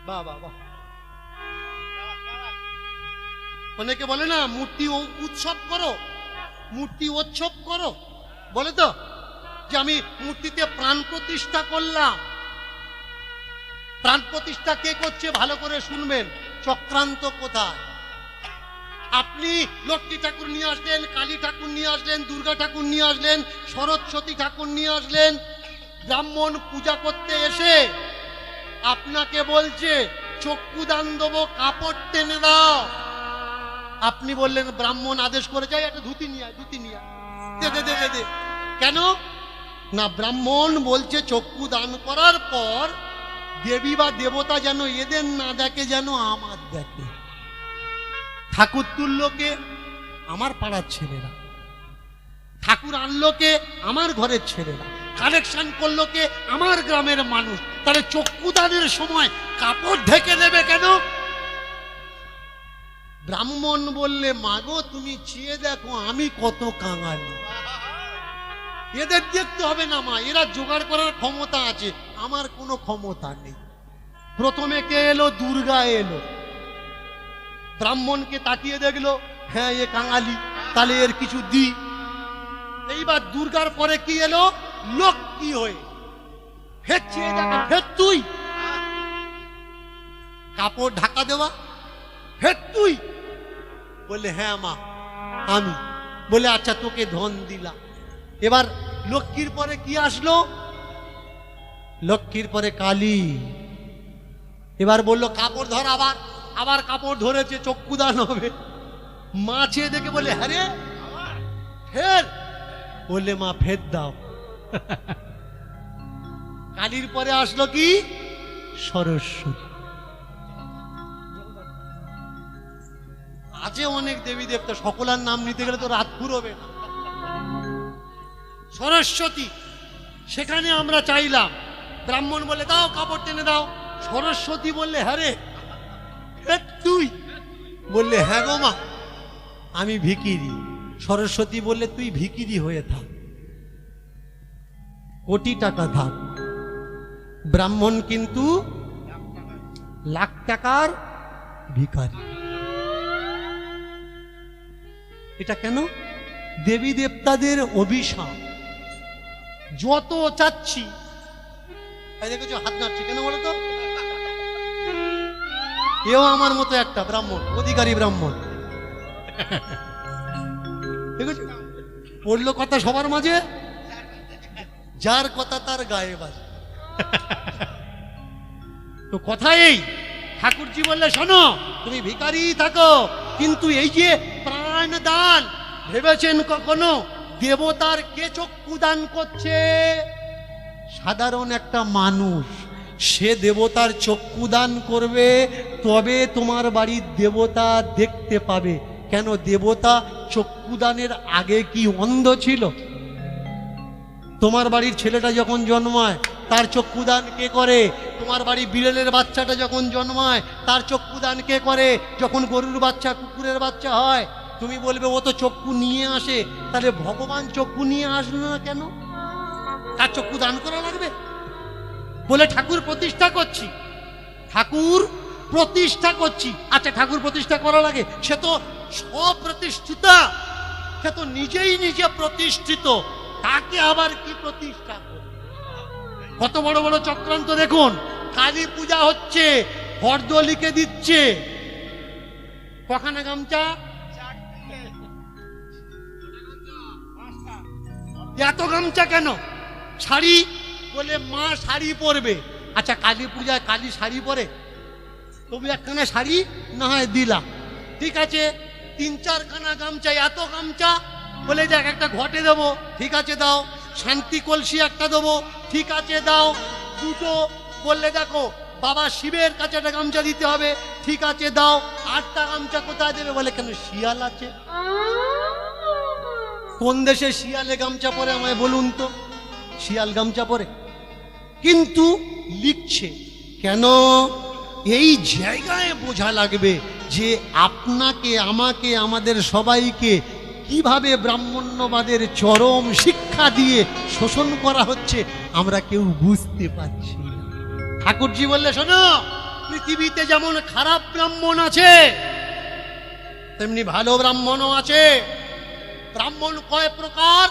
বাহ বাহ বাহ। অনেকে বলে না মূর্তি উৎসব করো, মূর্তি উৎসব করো, বলে তো যে আমি মূর্তিতে প্রাণ প্রতিষ্ঠা করলাম। প্রাণ প্রতিষ্ঠা কে করছে ভালো করে শুনবেন, চক্রান্ত কোথায়? আপনি লক্ষ্মী ঠাকুর নিয়ে আসলেন, কালী ঠাকুর নিয়ে আসলেন, দুর্গা ঠাকুর নিয়ে আসলেন, সরস্বতী ঠাকুর নিয়ে আসলেন, ব্রাহ্মণ পূজা করতে এসে আপনাকে বলছে চক্ষু দান দেবো, কাপড় টেনে দাও। আপনি বললেন ব্রাহ্মণ আদেশ করে যায় একটা ধুতি নিয়ে আয়, ধুতি নিয়ে আয়, দে দে দে দে। কেন না? ব্রাহ্মণ বলছে চক্ষু দান করার পর দেবী বা দেবতা যেন এদের না দেখে, যেন আমার দেখে। ঠাকুর তুললোকে আমার পাড়ার ছেলেরা, ঠাকুর আনলোকে আমার ঘরের ছেলেরা, কালেকশন করলোকে আমার গ্রামের মানুষ। তাহলে চক্ষুদানের সময় কাপড় ঢেকে দেবে কেন? ব্রাহ্মণ বললে মাগো তুমি চেয়ে দেখো আমি কত কাঙালি, এদের দেখতে হবে না মা, এরা জোগাড় করার ক্ষমতা আছে, আমার কোনো ক্ষমতা নেই। প্রথমে কে এলো? দুর্গা এলো। ব্রাহ্মণকে তাকিয়ে দেখলো, হ্যাঁ এ কাঙালি, তাহলে এর কিছু দি। এইবার দুর্গার পরে কি এলো? লক্ষ্মী হয়ে। ফের চেয়ে দেখে, ফের তুই কাপড় ঢাকা দেওয়া, ফের তুই বললে হ্যাঁ মা আমি। বলে আচ্ছা তোকে ধন দিলাম। এবার লক্ষ্মীর পরে কি আসলো? লক্ষ্মীর পরে কালী। এবার বললো কাপড় ধর, আবার আবার কাপড় ধরেছে, চক্ষুদান হবে। মা চেয়ে দেখে বলে হ্যাঁ রে ফের। বললে মা ফের দাও। কালীর পরে আসলো কি? সরস্বতী। আছে অনেক দেবী দেবতা, সকলের নাম নিতে গেলে তো রাত ফুরবে না। সরস্বতী, সেখানে আমরা চাইলাম, ব্রাহ্মণ বলে দাও কাপড় টেনে দাও, সরস্বতী বললে হ্যাঁ রে তুই। বললে হ্যাঁ গো মা আমি ভিখিরি। সরস্বতী বললে তুই ভিখিরি হয়ে থাক, কোটি টাকা থাক, ব্রাহ্মণ কিন্তু লাখ টাকার ভিখারি। এটা কেন? দেবী দেবতাদের অভিশাপ। যত চাচ্ছি, দেখেছো হাত নাড়ছে কেন বলো তো? এও আমার মতো একটা ব্রাহ্মণ, অধিকারী ব্রাহ্মণ। দেখেছো পড়লো কথা সবার মাঝে, যার কথা তার গায়ে বাজে। তো কথা এই, ঠাকুরজি বললে শোনো তুমি ভিখারি থাকো, কিন্তু এই যে প্রাণ দান, ভেবেছেন কখনো দেবতার কে চক্ষু দান করছে? সাধারণ একটা মানুষ, সে দেবতার চক্ষু দান করবে, তবে তোমার বাড়ির দেবতা দেখতে পাবে। কেন? দেবতা চক্ষুদানের আগে কি অন্ধ ছিল? তোমার বাড়ির ছেলেটা যখন জন্মায় তার চক্ষুদান কে করে? তোমার বাড়ি বিড়ালের বাচ্চাটা যখন জন্মায় তার চক্ষুদান কে করে? যখন গরুর বাচ্চা, কুকুরের বাচ্চা হয়, তুমি বলবে ও তো চক্ষু নিয়ে আসে। তাহলে ভগবান চক্ষু নিয়ে আসলো না কেন? তার চক্ষু দান করা লাগবে বলে ঠাকুর প্রতিষ্ঠা করছি, ঠাকুর প্রতিষ্ঠা করছি। আচ্ছা ঠাকুর প্রতিষ্ঠা করা লাগে, সে তো স্বপ্রতিষ্ঠিতা, সে তো নিজেই নিজে প্রতিষ্ঠিত, তাকে আবার কি প্রতিষ্ঠা করবে? কত বড় বড় চক্রান্ত দেখুন। কালী পূজা হচ্ছে, ফর্দ লিখে দিচ্ছে, কখানা গামছা? এত গামছা কেন? শাড়ি বলে মা শাড়ি পরবে। আচ্ছা কালী পূজায় কালী শাড়ি পরে? তবু একখানা শাড়ি না হয় দিলাম, ঠিক আছে। 3-4 খানা গামছা, এত গামছা বলে দেখ একটা ঘটে দেবো, ঠিক আছে দাও। শান্তি কলসি একটা দেবো, ঠিক আছে দাও। দুটো বললে দেখো বাবা শিবের কাছে একটা গামছা দিতে হবে, ঠিক আছে দাও। 8টা গামছা কোথায় দেবে? বলে কেন শিয়াল আছে। কোন দেশে শিয়ালে গামছা পরে আমায় বলুন তো? শিয়াল গামছা পরে? কিন্তু লিখছে কেন? এই জায়গায় বোঝা লাগবে যে আপনাকে, আমাকে, আমাদের সবাইকে কিভাবে ব্রাহ্মণ্যবাদের চরম শিক্ষা দিয়ে শোষণ করা হচ্ছে আমরা কেউ বুঝতে পারছি না। ঠাকুরজি বললে শোনো পৃথিবীতে যেমন খারাপ ব্রাহ্মণ আছে তেমনি ভালো ব্রাহ্মণও আছে। ব্রাহ্মণ কয় প্রকার?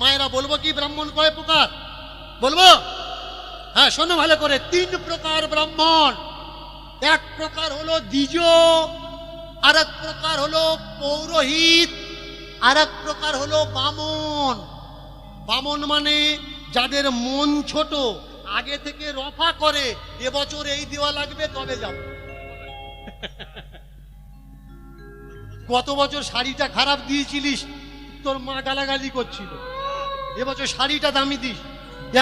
মায়েরা বলবো কি ব্রাহ্মণ কয় প্রকার? বলবো? হ্যাঁ, শোনো ভালো করে। 3 প্রকার ব্রাহ্মণ। এক প্রকার হলো দ্বিজ, আর এক প্রকার হলো পৌরোহিত, আর এক প্রকার হলো বামন। বামন মানে যাদের মন ছোট, আগে থেকে রফা করে এবছর এই দেওয়া লাগবে তবে যাব। গত বছর শাড়িটা খারাপ দিয়েছিলিস, তোর মা গালাগালি করছিল। এবছর শাড়িটা দামি দিস,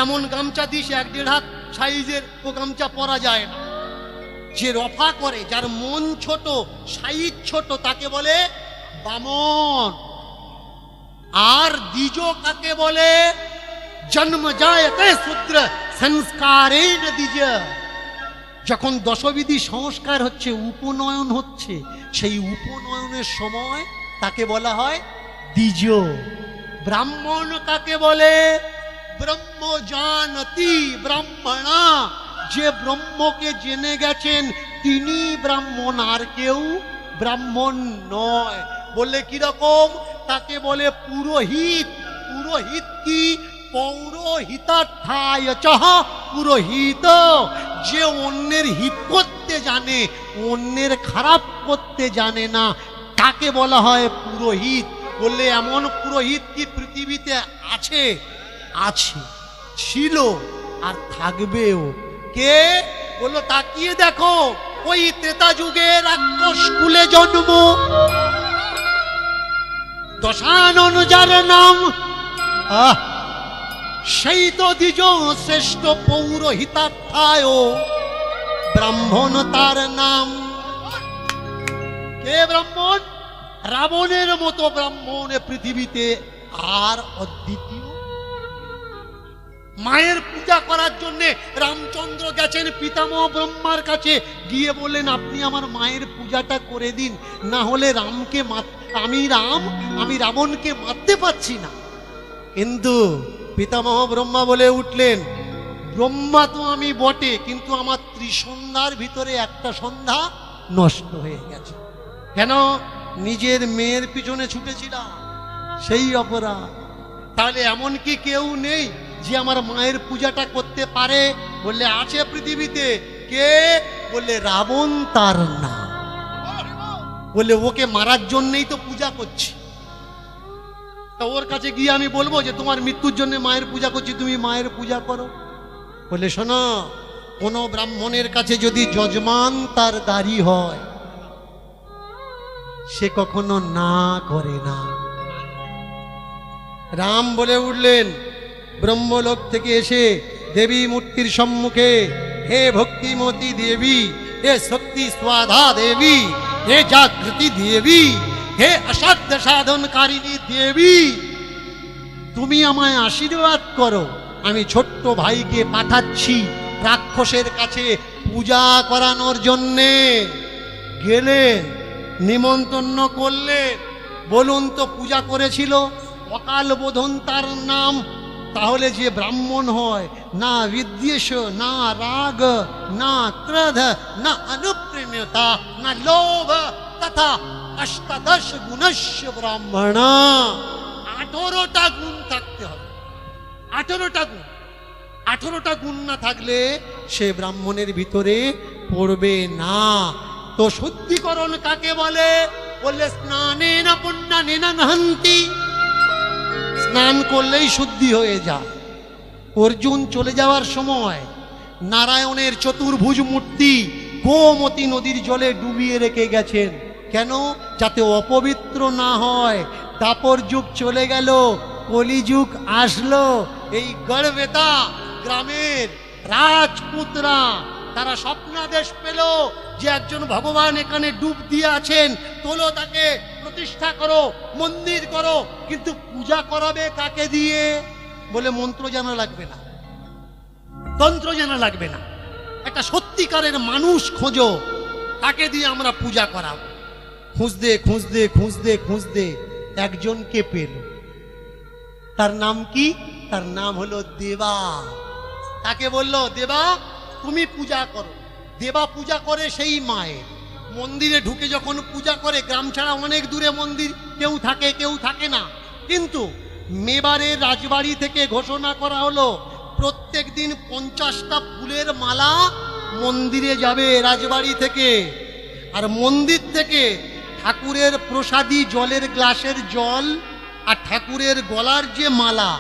এমন গামছা দিস 1.5 হাত সাইজের, ও গামছা পরা যায় না। যে রফা করে, যার মন ছোট, সাইজ ছোট, তাকে বলে বামন। আর দ্বিজ কাকে বলে? জন্ম জায়তে শূদ্র সংস্কারেণ দ্বিজ। যখন দশবিধি সংস্কার হচ্ছে, উপনয়ন হচ্ছে, সেই উপনয়নের সময় তাকে বলা হয় দ্বিজ। ব্রাহ্মণ কাকে বলে? ব্রহ্ম জানতি ব্রাহ্মণা। যে ব্রহ্মকে জেনে গেছেন তিনি ব্রাহ্মণ, আর কেউ ব্রাহ্মণ নয়। বললে কিরকম? তাকে বলে পুরোহিত। পুরোহিত কি? পৌরোহিতার্থায় চহ পুরোহিত। যে অন্যের হিত করতে জানে, অন্যের খারাপ করতে জানে না, তাকে বলা হয় পুরোহিত। বললে এমন পুরোহিত কি পৃথিবীতে আছে? আছে, ছিল, আর থাকবেও। কে? বললো তাকিয়ে দেখো, ওই ত্রেতা যুগে রাক্ষস কুলে জন্ম, দশানন যার নাম, সেই তো দ্বিজ শ্রেষ্ঠ পৌরোহিতার্থায় ব্রাহ্মণ তার নাম। কে ব্রাহ্মণ? রাবণের মতো ব্রাহ্মণ পৃথিবীতে আর অদ্বিতীয়। মায়ের পূজা করার জন্য রামচন্দ্র গেছেন পিতামহ ব্রহ্মার কাছে, গিয়ে বললেন আপনি আমার মায়ের পূজাটা করে দিন, না হলে রামকে আমি রাবণকে মারতে পারছি না। কিন্তু পিতামহ ব্রহ্মা বলে উঠলেন, ব্রহ্মা তো আমি বটে, কিন্তু আমার ত্রিসন্ধ্যার ভিতরে একটা সন্ধ্যা নষ্ট হয়ে গেছে। কেন? নিজের মেয়ের পিছনে ছুটেছিলাম, সেই অপরাধ। তাহলে এমন কি কেউ নেই যে আমার মায়ের পূজাটা করতে পারে? বললে আছে পৃথিবীতে। কে? বললে রাবণ তার নাম। বললে ওকে মারার জন্যই তো পূজা করছি। তা ওর কাছে গিয়ে আমি বলবো যে তোমার মৃত্যুর জন্য মায়ের পূজা করছি, তুমি মায়ের পূজা করো? বললে শোনো, কোন ব্রাহ্মণের কাছে যদি যজমান তার দাড়ি হয়, সে কখনো না করে না। রাম বলে উঠলেন ব্রহ্মলোক থেকে এসে দেবী মূর্তির সম্মুখে, হে ভক্তিমতী দেবী, হে শক্তি স্বাধা দেবী, হে জাগৃতি দেবী, হে অসাধ্য সাধনকারিণী দেবী, তুমি আমায় আশীর্বাদ করো। আমি ছোট্ট ভাইকে পাঠাচ্ছি রাক্ষসের কাছে পূজা করানোর জন্যে। গেলেন, নিমন্ত্রণ করলেন। বলুন তো পূজা করেছিল? অকাল বোধন তার নাম। তাহলে যে ব্রাহ্মণ হয়, না বিদ্বেষ, না রাগ, না ক্রোধ, না অনুপ্রেমতা, না লোভ, তথা অষ্টাদশ গুণস্য ব্রাহ্মণ। 18টা গুণ থাকতে হবে। 18টা গুণ। 18টা গুণ না থাকলে সে ব্রাহ্মণের ভিতরে পড়বে না। তো শুদ্ধিকরণ কাকে বলে? বললে স্নানেন পুণ্যানেন হন্তি। স্নান করলেই শুদ্ধি হয়ে যায়। অর্জুন চলে যাওয়ার সময় নারায়ণের চতুর্ভুজ মূর্তি গোমতী নদীর জলে ডুবিয়ে রেখে গেছেন। কেন? যাতে অপবিত্র না হয়। দাপর যুগ চলে গেল, কলিযুগ আসলো। এই গড়বেতা গ্রামের রাজপুতরা তারা স্বপ্নাদেশ পেল যে একজন ভগবান এখানে ডুব দিয়ে আছেন, তোলো তাকে, প্রতিষ্ঠা করো, মন্দির করো। কিন্তু পূজা করাবে কাকে দিয়ে? বলে মন্ত্র জানা লাগবে না, তন্ত্র জানা লাগবে না, একটা সত্যিকারের মানুষ খোঁজো, তাকে দিয়ে আমরা পূজা করাবো। খুঁজতে খুঁজতে খুঁজতে খুঁজতে একজনকে পেল। তার নাম কি? তার নাম হলো দেবা। তাকে বলল, দেবা তুমি পূজা করো। দেবা পূজা করে সেই মায়ের। মন্দিরে ঢুকে যখন পূজা করে, গ্রাম ছাড়া অনেক দূরে মন্দির, কেউ থাকে কেউ থাকে না, কিন্তু মেবারের রাজবাড়ি থেকে ঘোষণা করা হলো প্রত্যেক দিন 50টা ফুলের মালা মন্দিরে যাবে রাজবাড়ি থেকে। আর মন্দির থেকে ঠাকুরের প্রসাদী জলের গ্লাসের জল আর ঠাকুরের গলার যে মালা,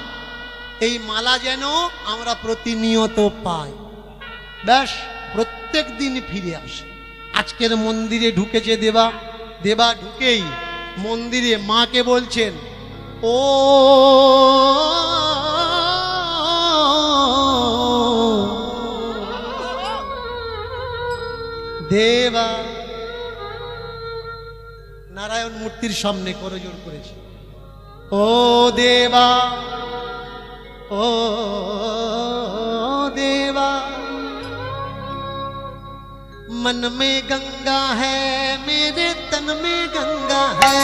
এই মালা যেন আমরা প্রতিনিয়ত পাই। ব্যাস, প্রত্যেক দিন ফিরে আসে। আজকের মন্দিরে ঢুকেছে দেবা, দেবা ঢুকেই মন্দিরে মাকে বলছেন, ও দেবা, নারায়ণ মূর্তির সামনে করজোড় করেছে, ও দেবা, ও देवा, मन में गंगा है मेरे तन में गंगा है,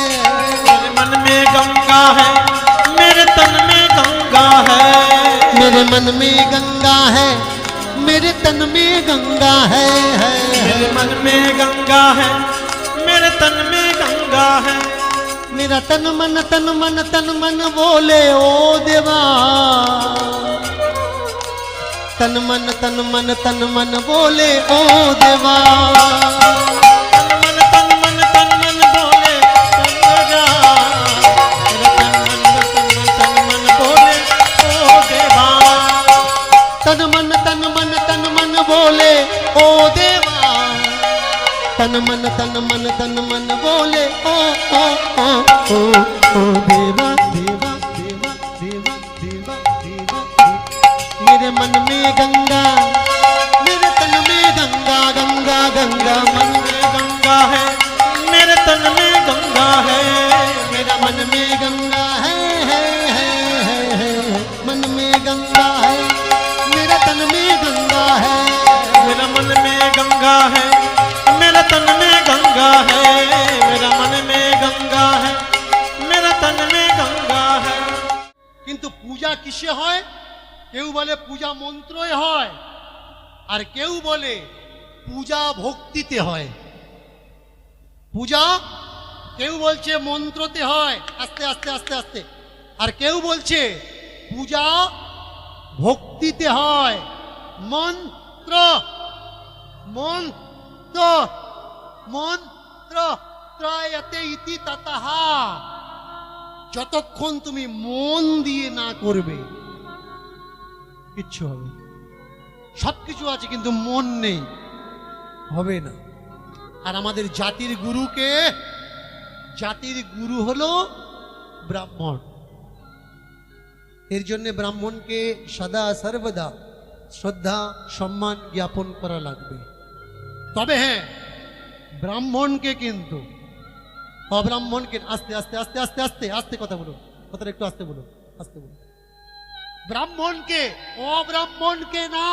मेरे मन में गंगा है मेरे तन में गंगा है, मेरे मन में गंगा है मेरे तन में गंगा है, मेरे मन में गंगा है मेरे तन में गंगा है, मेरा तन मन तन मन तन मन बोले ओ देवा, तन मन तन मन तन मन बोले ओ देवा, तन मन तन मन तन मन बोले गंगा, मेरा तन मन तन मन बोले ओ देवा, तन मन तन मन तन मन बोले ओ देवा, तन मन तन मन तन मन बोले ओ ओ ओ ओ ओ देवा देवा देवा देवा देवा देवा, मेरे मन में गंगा मेरे तन में गंगा, गंगा गंगा मन में गंगा है मेरे तन में गंगा है, मेरा मन में गंगा है, मन में गंगा है, मेरा तन में गंगा है, मेरा मन में गंगा है मेरा तन में गंगा है, मेरा मन में गंगा है मेरा तन में गंगा है। কিন্তু পূজা কিসে হয়? কেউ বলে পূজা মন্ত্রই হয়, আর কেউ বলে পূজা ভক্তিতে হয়। পূজা কেউ বলছে মন্ত্রতে হয়, আস্তে আস্তে আস্তে আস্তে, আর কেউ বলছে পূজা ভক্তিতে হয়। মন্ত্র মন্ত্র মন্ত্র ত্রয়তে ইতি ততঃ, যতক্ষণ তুমি মন দিয়ে না করবে কিচ্ছু হবে না। সবকিছু আছে কিন্তু মন নেই, হবে না। আর আমাদের জাতির গুরুকে, জাতির গুরু হলো ব্রাহ্মণ। এর জন্য ব্রাহ্মণকে সদা সর্বদা শ্রদ্ধা সম্মান জ্ঞাপন করা লাগবে। তবে হ্যাঁ, ব্রাহ্মণকে কিন্তু অব্রাহ্মণকে আস্তে আস্তে আস্তে আস্তে আস্তে আস্তে কথা বলুন, কথাটা একটু আস্তে বলুন, আস্তে বলুন। ব্রাহ্মণকে অব্রাহ্মণকে না,